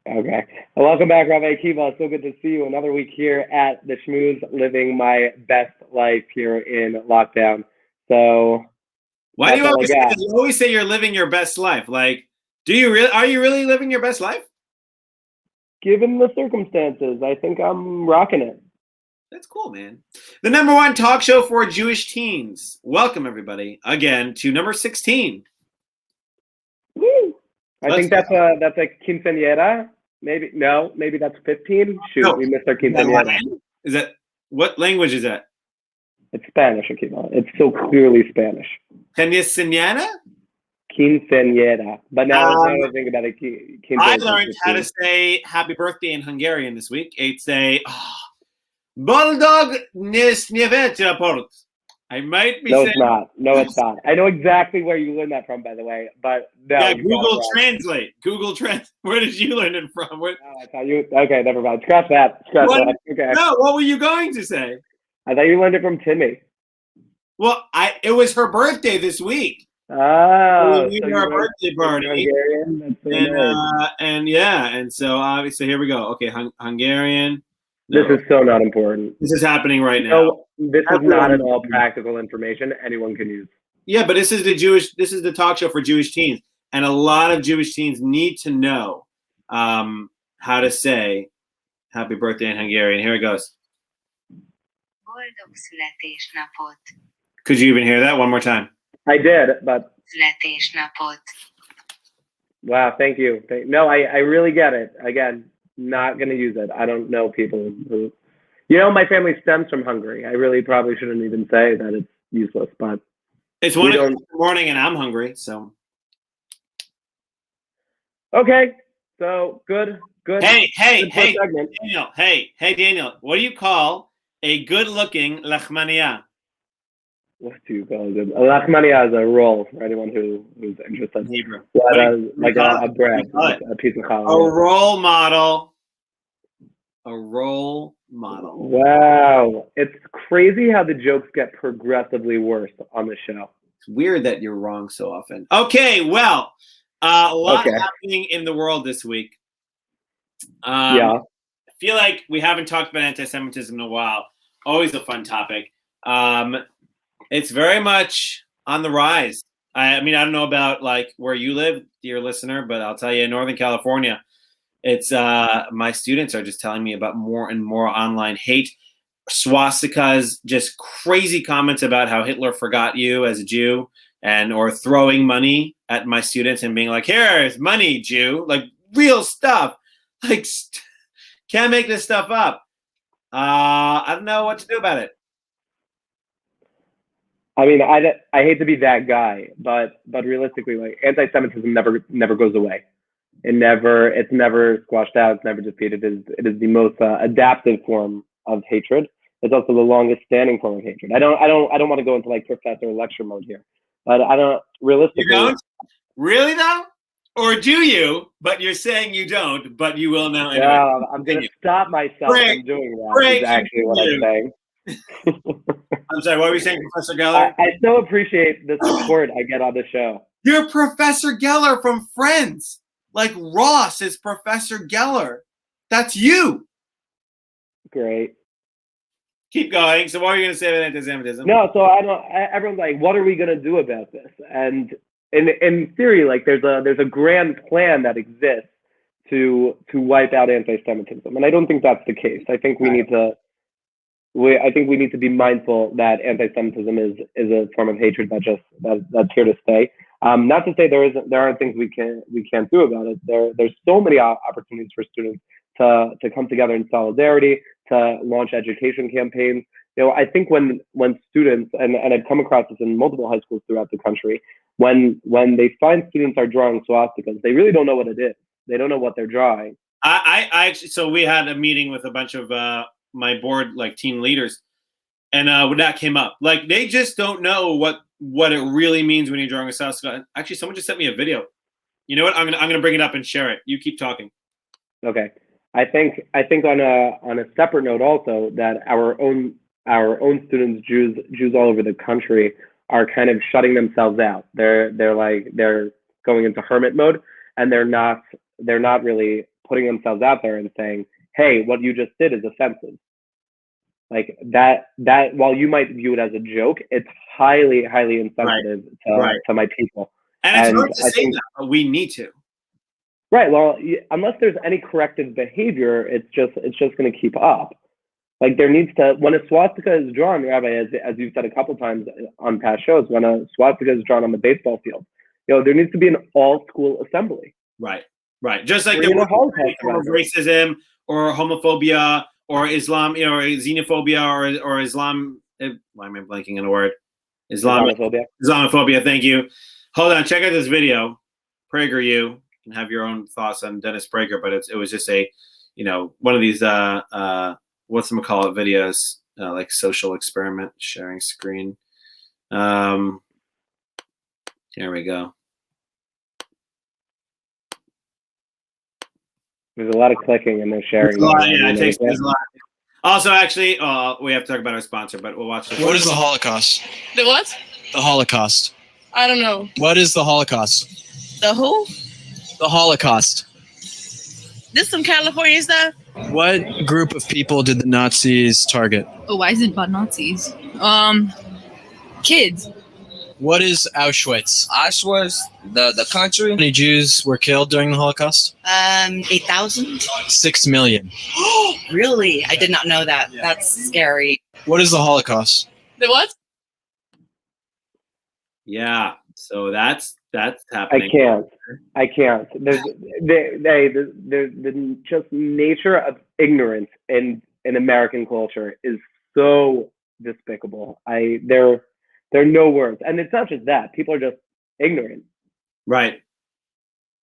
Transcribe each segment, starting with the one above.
Okay. Well, welcome back, Rabbi Akiva. So good to see you. Another week here at the Schmooze, living my best life here in lockdown. So Why do that's you all I always say got. that? You always say you're living your best life? Like, do you really? Are you really living your best life? Given the circumstances, I think I'm rocking it. That's cool, man. The number one talk show for Jewish teens. Welcome everybody again to number 16. Woo! I think Let's that's a quinceañera. Maybe that's 15. Shoot, go. we missed our Is that quinceañera. Latin? Is that what language is that? It's Spanish, Akiva. It's so clearly Spanish. Quinceañera? Quinceañera. But now I think about it, I learned how to say happy birthday in Hungarian this week. It's a Boldog Nisnjevet. I might be No, saying. it's not. No, it's not. I know exactly where you learned that from, by the way. But no, yeah, Google Translate. Where did you learn it from? Oh, I thought you. Okay, never mind. Scratch that. That. Okay. No, what were you going to say? I thought you learned it from Timmy. Well, it was her birthday this week. Oh, we were a birthday party. Hungarian. That's so nice. And so obviously here we go. Okay, Hungarian. No. This is so not important. This is happening right now. No, this is not at all practical information anyone can use. Yeah, but this is the talk show for Jewish teens, and a lot of Jewish teens need to know how to say happy birthday in Hungarian. Here it goes. Boldog születésnapot. Could you even hear that one more time? I did, but Születésnapot. Wow, thank you. No, I really get it. Again, not going to use it. I don't know people who, my family stems from Hungary. I really probably shouldn't even say that it's useless, but it's 1 in the morning and I'm hungry, so. Okay, so good. Hey, Daniel. Hey, Daniel. What do you call a good-looking lachmania? What do you call it? A lachmania is a roll for anyone who's interested. Hebrew. Like a bread, a piece of challah. A role model. A role model. Wow. It's crazy how the jokes get progressively worse on the show. It's weird that you're wrong so often. Okay, well, a lot happening in the world this week. I feel like we haven't talked about anti-Semitism in a while. Always a fun topic. It's very much on the rise. I mean, I don't know about like where you live, dear listener, but I'll tell you, in Northern California, it's my students are just telling me about more and more online hate, swastikas, just crazy comments about how Hitler forgot you as a Jew, or throwing money at my students and being like, "Here's money, Jew," like real stuff. Like, can't make this stuff up. I don't know what to do about it. I mean, I hate to be that guy, but realistically, like anti-Semitism never goes away. It's never squashed out. It's never defeated. It is the most adaptive form of hatred. It's also the longest standing form of hatred. I don't want to go into like professor lecture mode here, but I don't realistically. You don't really though, or do you? But you're saying you don't, but you will now. Anyway. Yeah, I'm going to stop myself from doing that. Is actually what I'm saying. I'm sorry, what were you saying, Professor Geller? I so appreciate the support I get on the show. You're Professor Geller from Friends. Like Ross is Professor Geller. That's you. Great. Keep going. So what are you going to say about anti-Semitism? No, so everyone's like, what are we going to do about this? And in theory, like there's a grand plan that exists to wipe out anti-Semitism. And I don't think that's the case. I think we need to be mindful that anti-Semitism is a form of hatred that's here to stay. Not to say there aren't things we can't do about it. There's so many opportunities for students to come together in solidarity, to launch education campaigns. I think when students, and I've come across this in multiple high schools throughout the country, when they find students are drawing swastikas, they really don't know what it is. They don't know what they're drawing. I actually, so we had a meeting with a bunch of my board, like teen leaders, and when that came up, like they just don't know what it really means when you're drawing a swastika. Actually, someone just sent me a video. You know what? I'm gonna bring it up and share it. You keep talking. Okay. I think on a separate note also that our own students, Jews all over the country, are kind of shutting themselves out. They're going into hermit mode, and they're not they're not really putting themselves out there and saying, hey, what you just did is offensive. Like that while you might view it as a joke, it's highly, highly insensitive to my people. And it's hard to say that, but we need to. Right. Well, unless there's any corrective behavior, it's just going to keep up. Like there needs to, when a swastika is drawn, Rabbi, as you've said a couple times on past shows, when a swastika is drawn on the baseball field, there needs to be an all-school assembly. Right. Just like the racism or homophobia or Islam, or xenophobia or Islam. Why am I blanking on a word? Islamophobia. Thank you. Hold on. Check out this video. PragerU. You can have your own thoughts on Dennis Prager, but it was just a, one of these whatchamacallit videos, like social experiment, sharing screen. Here we go. There's a lot of clicking and they're sharing. It takes a lot. Also, actually, we have to talk about our sponsor, but we'll watch this. What is the Holocaust? The what? The Holocaust. I don't know. What is the Holocaust? The who? The Holocaust. This some California stuff? What group of people did the Nazis target? Oh, why is it about Nazis? Kids. What is Auschwitz? Auschwitz, the country. How many Jews were killed during the Holocaust? 8,000. 6 million. Really? I did not know that. Yeah. That's scary. What is the Holocaust? The what? Yeah. So that's happening. I can't. There's the just nature of ignorance in American culture is so despicable. There are no words, and it's not just that. People are just ignorant. Right.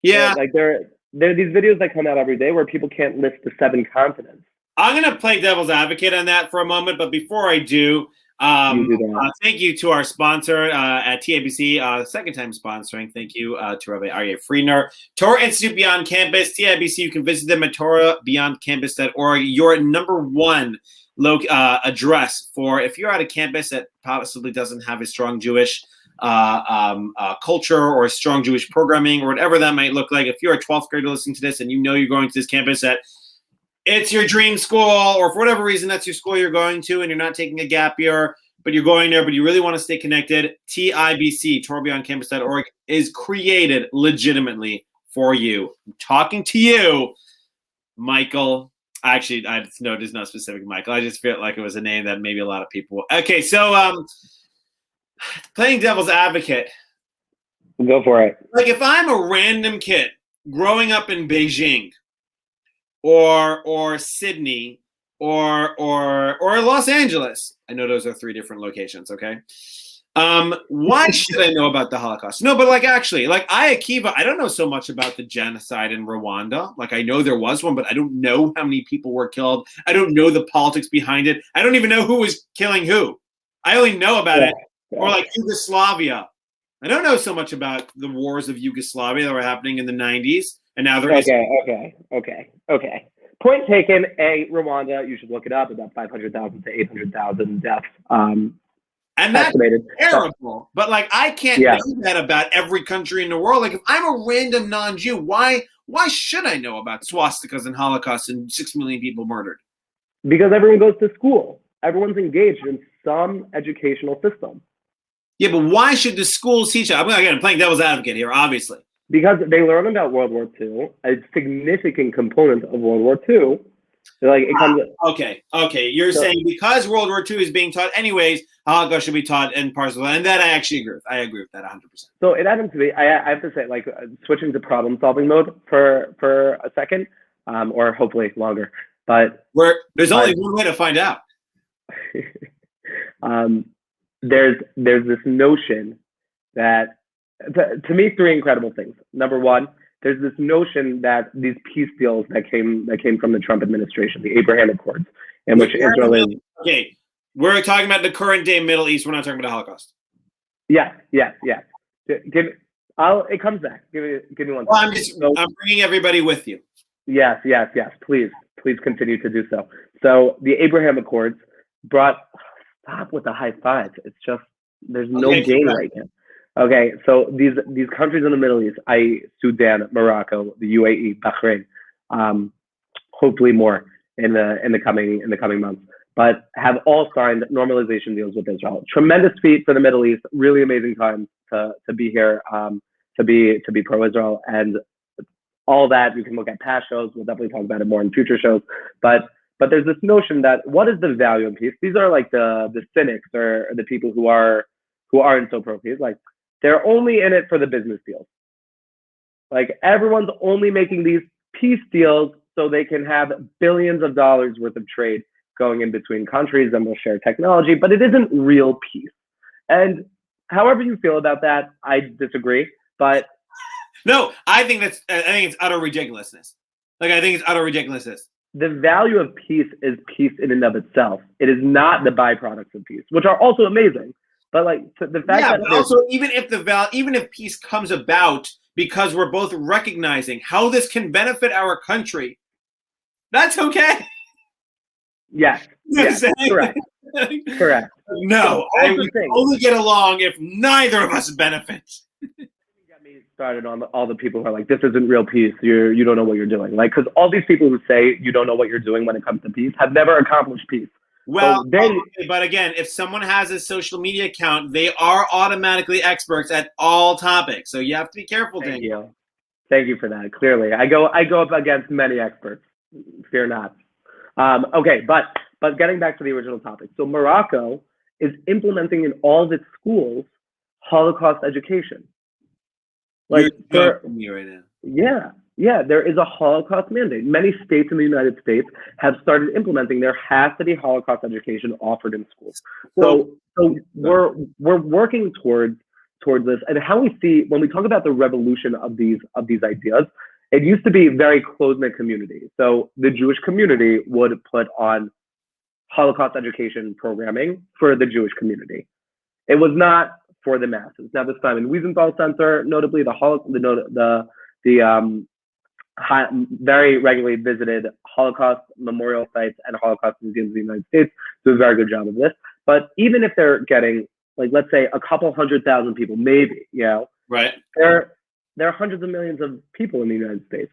Yeah. Like there are these videos that come out every day where people can't list the 7 continents. I'm going to play devil's advocate on that for a moment, but before I do, thank you to our sponsor at TIBC, second time sponsoring. Thank you to Rabbi Aryeh Friedner. Torah Institute Beyond Campus, TIBC. You can visit them at torahbeyondcampus.org. Your number one address for if you're at a campus that possibly doesn't have a strong Jewish culture or a strong Jewish programming or whatever that might look like. If you're a 12th grader listening to this and you're going to this campus that it's your dream school, or for whatever reason that's your school you're going to and you're not taking a gap year, but you're going there, but you really want to stay connected, TIBC, TorahBeyondCampus.org, is created legitimately for you. I'm talking to you, Michael. Actually, no, there's no specific Michael. I just felt like it was a name that maybe a lot of people. Okay, so playing devil's advocate. Go for it. Like if I'm a random kid growing up in Beijing or Sydney or Los Angeles, I know those are 3 different locations, okay? Why should I know about the Holocaust? No, but actually, Akiva, I don't know so much about the genocide in Rwanda. I know there was one, but I don't know how many people were killed. I don't know the politics behind it. I don't even know who was killing who. I only know about it. Or Yugoslavia. I don't know so much about the wars of Yugoslavia that were happening in the 90s. And now they're Okay. Point taken. Rwanda, you should look it up, about 500,000 to 800,000 deaths. And that's estimated. Terrible. But I can't know that about every country in the world. If I'm a random non-Jew, why should I know about swastikas and Holocaust and 6 million people murdered? Because everyone goes to school. Everyone's engaged in some educational system. Yeah, but why should the schools teach that? I'm playing devil's advocate here, obviously. Because they learn about World War II, a significant component of World War II. It comes. Okay. You're saying because World War II is being taught anyways, Holocaust should be taught in parts of the land. And that I actually agree with. I agree with that 100%. So it happens to be. I have to say, switching to problem-solving mode for a second, or hopefully longer. But there's only one way to find out. There's this notion that, to me, 3 incredible things. Number one, there's this notion that these peace deals that came from the Trump administration, the Abraham Accords, in which Israel is. Okay, we're talking about the current day Middle East. We're not talking about the Holocaust. Yes. It comes back. Give me one. Well, I'm bringing everybody with you. Yes. Please continue to do so. So the Abraham Accords brought. Stop with the high fives. It's just there's no gain right now. Okay, so these countries in the Middle East, Sudan, Morocco, the UAE, Bahrain, hopefully more in the coming months, but have all signed normalization deals with Israel. Tremendous feat for the Middle East. Really amazing time to be here, to be pro-Israel, and all that. You can look at past shows. We'll definitely talk about it more in future shows. But there's this notion that what is the value in peace? These are like the cynics or the people who aren't so pro-peace. Like, they're only in it for the business deals. Like, everyone's only making these peace deals so they can have billions of dollars worth of trade going in between countries, and we'll share technology, but it isn't real peace. And however you feel about that, I disagree. But no, I think it's utter ridiculousness. Like, I think it's utter ridiculousness. The value of peace is peace in and of itself. It is not the byproducts of peace, which are also amazing. But like the fact that but also even if peace comes about because we're both recognizing how this can benefit our country, that's okay. Yes. Correct. Correct. No, I would only get along if neither of us benefits. Get me started on all the people who are like, this isn't real peace. You don't know what you're doing. Like, because all these people who say you don't know what you're doing when it comes to peace have never accomplished peace. Well, but again, if someone has a social media account, they are automatically experts at all topics. So you have to be careful. Thank you for that. Clearly, I go up against many experts. Fear not. Okay, but getting back to the original topic. So Morocco is implementing in all of its schools Holocaust education. Like, you're me right now. Yeah, there is a Holocaust mandate. Many states in the United States have started implementing. There has to be Holocaust education offered in schools. So we're working towards this. And how we see when we talk about the revolution of these ideas, it used to be very close-knit community. So the Jewish community would put on Holocaust education programming for the Jewish community. It was not for the masses. Now, this time in Wiesenthal Center, notably the very regularly visited Holocaust memorial sites and Holocaust museums in the United States do a very good job of this. But even if they're getting, like, let's say a couple 100,000 people, maybe, right? There are hundreds of millions of people in the United States,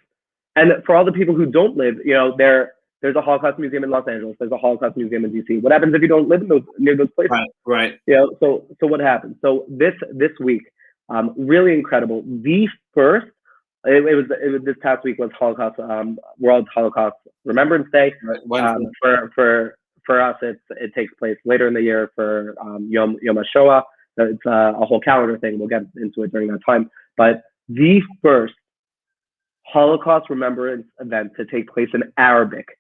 and for all the people who don't live, there's a Holocaust museum in Los Angeles. There's a Holocaust museum in DC. What happens if you don't live in near those places? Right. So what happens? So this week, really incredible. The first. It was this past week was Holocaust World Holocaust Remembrance Day. Right. For us, it takes place later in the year for Yom HaShoah. It's a whole calendar thing. We'll get into it during that time. But the first Holocaust Remembrance event to take place in Arabic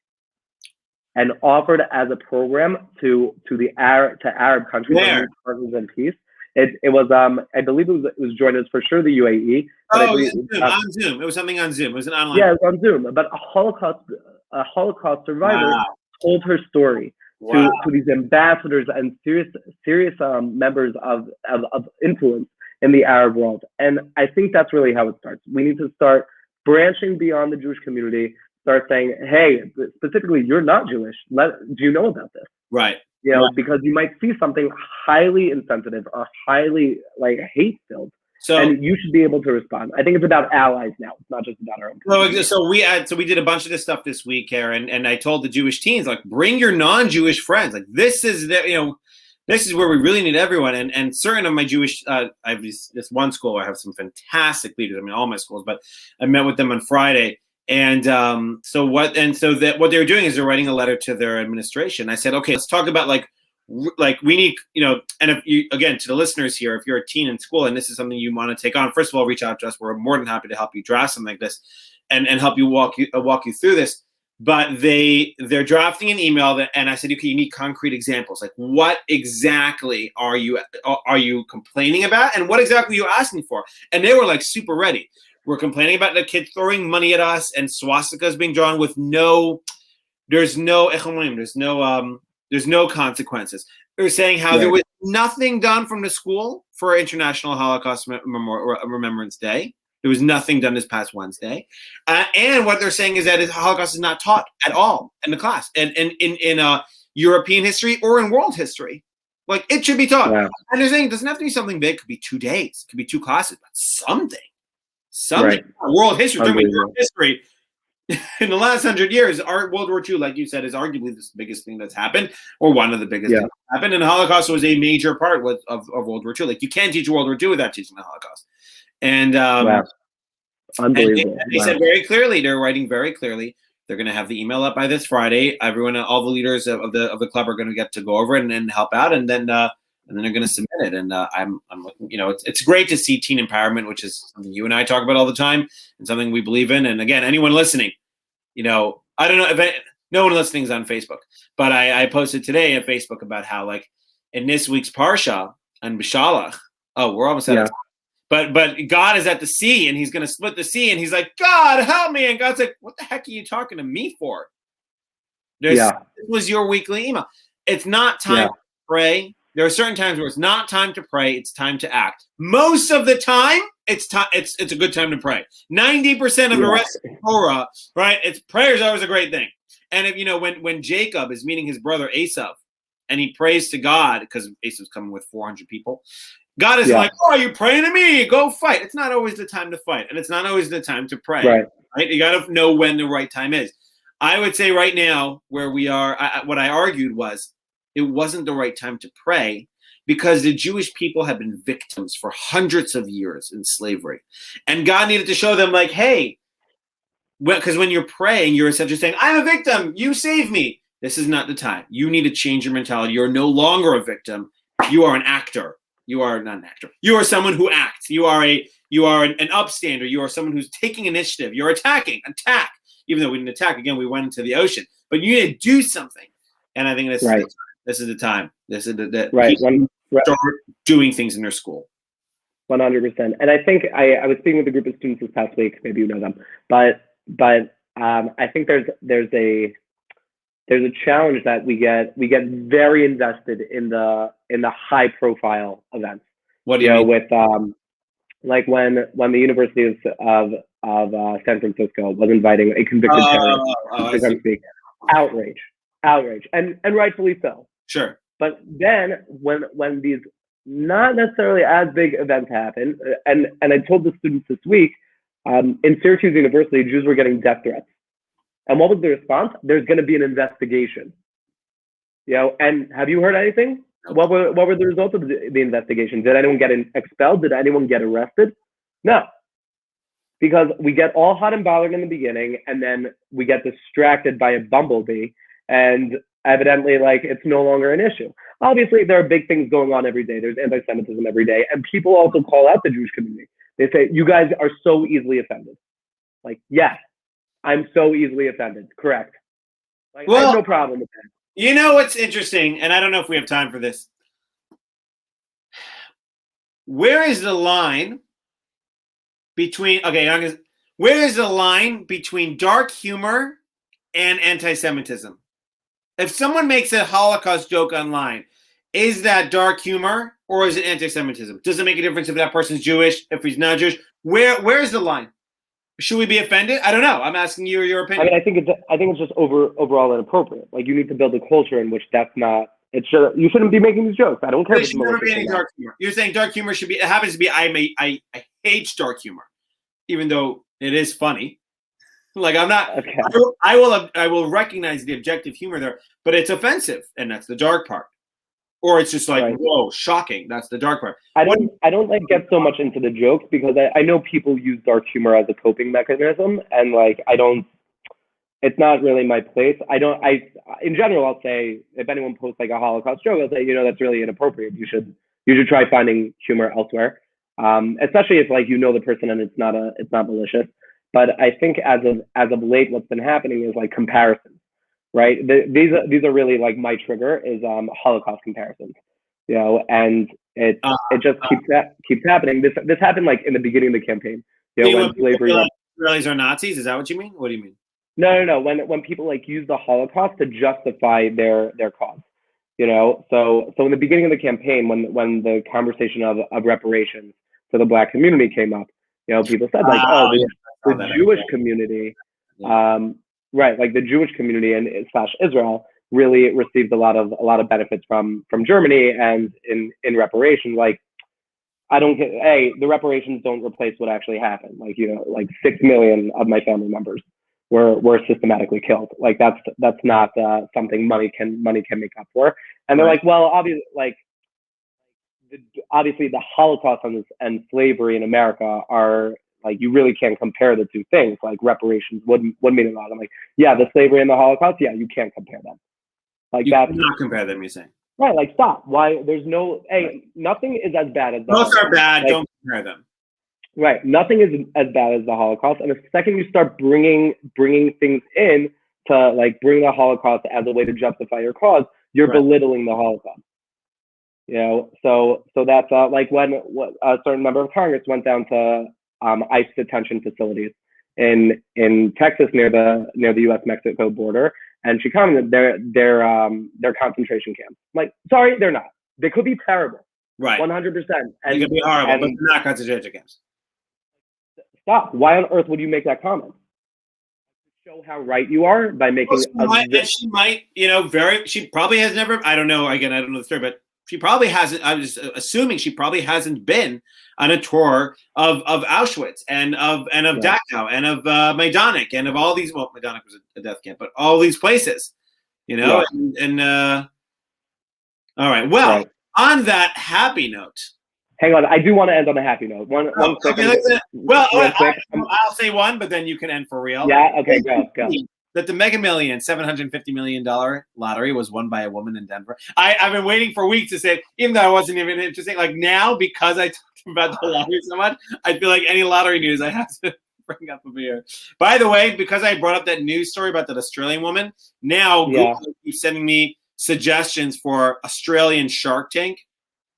and offered as a program to Arab countries in peace. It was I believe it was joined as for sure the UAE. On Zoom. It was something on Zoom. It was an online. Yeah, it was on Zoom. But a Holocaust survivor told her story to these ambassadors and serious members of influence in the Arab world. And I think that's really how it starts. We need to start branching beyond the Jewish community. Start saying, hey, specifically, you're not Jewish. Do you know about this? Right. Because you might see something highly insensitive or highly hate-filled, and you should be able to respond. I think it's about allies now. It's not just about our own community. So we did a bunch of this stuff this week, Karen, and I told the Jewish teens, like, bring your non-Jewish friends. Like, this is where we really need everyone. And certain of my Jewish, I have this one school where I have some fantastic leaders. I mean, all my schools, but I met with them on Friday. And what they're doing is they're writing a letter to their administration. I said, okay, let's talk about like we need, and if you, again, to the listeners here, if you're a teen in school and this is something you want to take on, first of all, reach out to us. We're more than happy to help you draft something like this and help you walk you through this. But they're drafting an email and I said, okay, you need concrete examples. Like, what exactly are you complaining about? And what exactly are you asking for? And they were like super ready. We're complaining about the kids throwing money at us and swastikas being drawn with there's no consequences. They're saying how there was nothing done from the school for International Holocaust Remembrance Day. There was nothing done this past Wednesday. And what they're saying is that Holocaust is not taught at all in the class and in European history or in world history. Like, it should be taught. Wow. And they're saying it doesn't have to be something big. It could be 2 days. It could be 2 classes, but something. Right. World history. Unbelievable. World history. In the last 100 years, World War II, like you said, is arguably the biggest thing that's happened, or one of the biggest things that happened. And the Holocaust was a major part of World War II. Like, you can't teach World War II without teaching the Holocaust. And wow. Unbelievable. And they said very clearly, they're writing very clearly, they're going to have the email up by this Friday. Everyone, all the leaders of the club are going to get to go over it and help out, and then they're going to submit it. And I'm looking, it's great to see teen empowerment, which is something you and I talk about all the time, and something we believe in. And again, anyone listening, I don't know if no one listening is on Facebook, but I posted today on Facebook about how, like, in this week's Parsha on Bishalach, we're almost out of time. But God is at the sea, and he's going to split the sea, and he's like, God, help me. And God's like, what the heck are you talking to me for? This was your weekly email. It's not time to pray. There are certain times where it's not time to pray. It's time to act. Most of the time, it's a good time to pray. 90% of the rest of Torah, right? Prayer is always a great thing. And if when Jacob is meeting his brother Esau, and he prays to God because Esau's coming with 400 people, God is like, oh, you're praying to me. Go fight. It's not always the time to fight, and it's not always the time to pray. Right? You got to know when the right time is. I would say right now where we are, what I argued was it wasn't the right time to pray because the Jewish people have been victims for hundreds of years in slavery, and God needed to show them, like, hey, because when you're praying, you're essentially saying, I'm a victim. You save me. This is not the time. You need to change your mentality. You're no longer a victim. You are an actor. You are not an actor. You are someone who acts. You are an upstander. You are someone who's taking initiative. You're attacking. Attack. Even though we didn't attack, again, we went into the ocean. But you need to do something. And I think this is the time. This is the time. This is the people start doing things in their school. 100%. And I think I was speaking with a group of students this past week. Maybe you know them, but I think there's a challenge that we get very invested in the high profile events. What do you mean? With like when the University of San Francisco was inviting a convicted terrorist to speak. Outrage, and rightfully so. Sure. But then when these not necessarily as big events happen, and I told the students this week, in Syracuse University, Jews were getting death threats. And what was the response? There's going to be an investigation. And have you heard anything? What were the results of the investigation? Did anyone get expelled? Did anyone get arrested? No. Because we get all hot and bothered in the beginning, and then we get distracted by a bumblebee, and evidently, like, it's no longer an issue. Obviously, there are big things going on every day. There's anti-Semitism every day, and people also call out the Jewish community. They say, you guys are so easily offended. Like, yes, I'm so easily offended. Correct. Like, I have no problem with that. You know what's interesting, and I don't know if we have time for this. Where is the line between dark humor and anti-Semitism? If someone makes a Holocaust joke online, is that dark humor or is it anti-Semitism? Does it make a difference if that person's Jewish, if he's not Jewish? Where's the line? Should we be offended? I don't know. I'm asking you your opinion. I mean, I think it's just overall inappropriate. Like, you need to build a culture in which that's not. You shouldn't be making these jokes. I don't care. There should never be any dark humor. You're saying dark humor should be. It happens to be. I hate dark humor, even though it is funny. Like, I'm not. Okay. I will recognize the objective humor there, but it's offensive, and that's the dark part. Or it's just like, whoa, shocking. That's the dark part. I don't like get so much into the jokes because I know people use dark humor as a coping mechanism, and like it's not really my place. In general, I'll say if anyone posts like a Holocaust joke, I'll say, that's really inappropriate. You should try finding humor elsewhere, especially if like the person and it's not malicious. But I think as of late, what's been happening is like comparisons. Right. These are really like my trigger is Holocaust comparisons, and it just keeps happening. This happened like in the beginning of the campaign. When slavery. Israelis are Nazis. Is that what you mean? What do you mean? No. When people like use the Holocaust to justify their cause, So in the beginning of the campaign, when the conversation of reparations for the Black community came up, people said like, the Jewish community. Right, like the Jewish community and / Israel really received a lot of benefits from Germany, and in reparations, like I don't get, the reparations don't replace what actually happened. Like, you know, like 6 million of my family members were systematically killed. Like that's not something money can make up for. And they're like, well, obviously the Holocaust and slavery in America are, like, you really can't compare the two things. Like reparations wouldn't mean a lot. I'm like, yeah, the slavery and the Holocaust, yeah, you can't compare them. Like, you that's cannot compare them, you're saying. Right, like, stop. Why? There's no, nothing is as bad as the Both Holocaust. are bad. Like, don't compare them. Right, nothing is as bad as the Holocaust. And the second you start bringing things in to, like, bring the Holocaust as a way to justify your cause, you're belittling the Holocaust. You know, so that's like when a certain member of Congress went down to ICE detention facilities in Texas near the U.S. Mexico border, and she commented they're concentration camps. Like, sorry, they're not. They could be terrible, right, 100%. They could be horrible, but they're not concentration camps. Stop. Why on earth would you make that comment? Show how right you are by making. She might, you know, she probably has never. I don't know. Again, I don't know the story, but she probably hasn't. I was assuming she probably hasn't been on a tour of Auschwitz and of Dachau and of Majdanek and of all these. Well, Majdanek was a death camp, but all these places, you know. All right. Well, on that happy note. Hang on, I do want to end on a happy note. One quick. Okay, I'll say one, but then you can end for real. Yeah. Okay. Go. That the Mega Millions $750 million lottery was won by a woman in Denver. I've been waiting for weeks to say, even though I wasn't even interesting. Like now, because I talked about the lottery so much, I feel like any lottery news I have to bring up over here. By the way, because I brought up that news story about that Australian woman, now Google keeps sending me suggestions for Australian Shark Tank.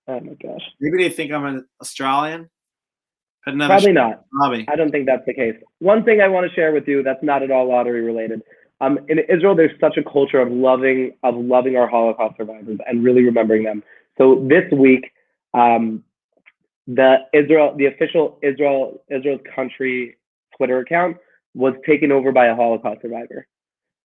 Oh my gosh. Maybe they think I'm an Australian. Probably not. I don't think that's the case. One thing I want to share with you that's not at all lottery related. In Israel, there's such a culture of loving our Holocaust survivors and really remembering them. So this week, the official Israel's country Twitter account was taken over by a Holocaust survivor,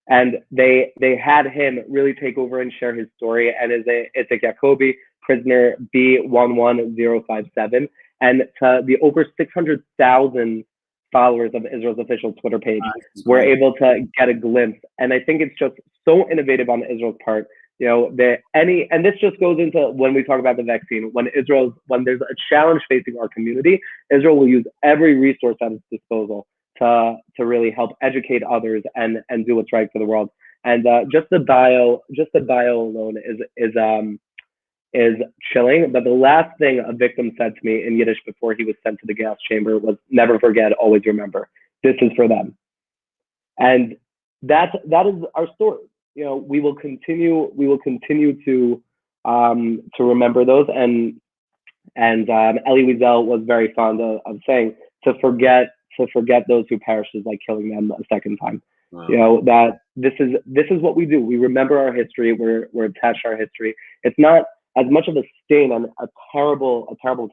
and they had him really take over and share his story. And it's a Jacobi, prisoner B11057. And to the over 600,000 followers of Israel's official Twitter page were able to get a glimpse. And I think it's just so innovative on Israel's part. You know, and this just goes into when we talk about the vaccine. When there's a challenge facing our community, Israel will use every resource at its disposal to really help educate others and do what's right for the world. And just the bio alone is chilling. But the last thing a victim said to me in Yiddish before he was sent to the gas chamber was, "Never forget, always remember. This is for them." And that is our story. You know, we will continue to remember those. And Elie Wiesel was very fond of saying, to forget those who perished is like killing them a second time. Wow. You know, that this is what we do. We remember our history. We're attached to our history. It's not as much of a stain and a terrible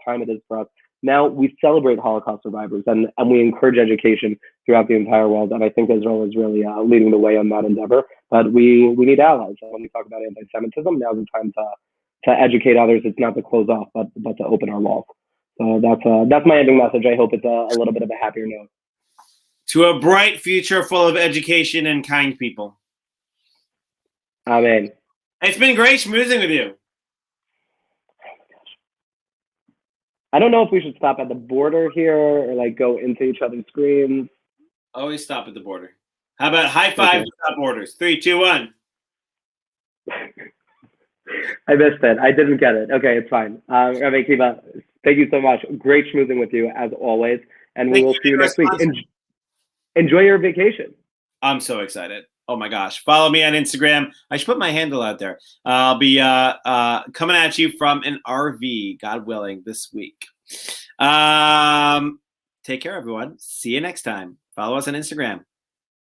time it is for us. Now we celebrate Holocaust survivors and we encourage education throughout the entire world. And I think Israel is really leading the way on that endeavor. But we need allies. And when we talk about anti-Semitism, now's the time to educate others. It's not to close off, but to open our walls. So that's my ending message. I hope it's a little bit of a happier note. To a bright future full of education and kind people. Amen. It's been great schmoozing with you. I don't know if we should stop at the border here or like go into each other's screens. Always stop at the border. How about high five without borders? 3, 2, 1. I missed it. I didn't get it. Okay, it's fine. Rabbi Kiva, thank you so much. Great schmoozing with you as always. And we will see you next week. Enjoy your vacation. I'm so excited. Oh my gosh. Follow me on Instagram. I should put my handle out there. I'll be coming at you from an RV, God willing, this week. Take care, everyone. See you next time. Follow us on Instagram.